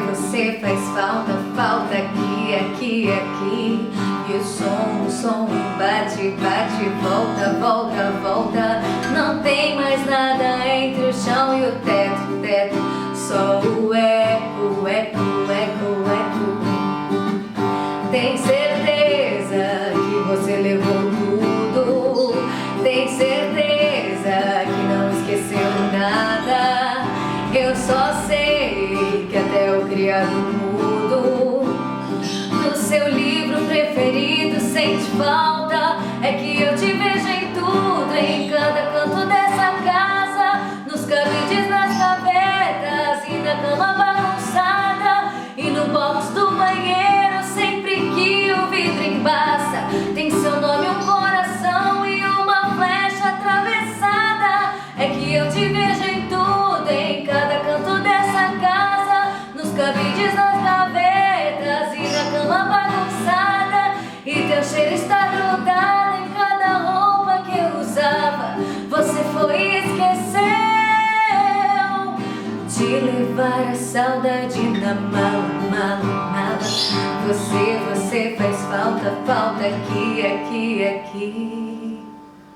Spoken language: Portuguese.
Você faz falta, falta aqui, aqui, aqui. E o som bate, bate, volta, volta, volta. Não tem mais nada entre o chão e o teto, teto. Só o eco, eco, eco, eco. Tem certeza que você levou tudo? Tem certeza que não esqueceu nada? Eu só sei que até o criado mudo do seu livro preferido sente falta. É que eu te vejo em tudo, em cada canto dessa casa, nos cabides, nas gavetas e na cama bagunçada, e no box do banheiro, sempre que o vidro embaça. Tem seu nome, um coração e uma flecha atravessada. É que eu te vejo em tudo, em cada canto dessa casa, nos cabides, nas gavetas e na cama bagunçada. E teu cheiro está grudado em cada roupa que eu usava. Você foi e esqueceu de levar a saudade na mala, mala, mala. Você faz falta, falta aqui, aqui, aqui.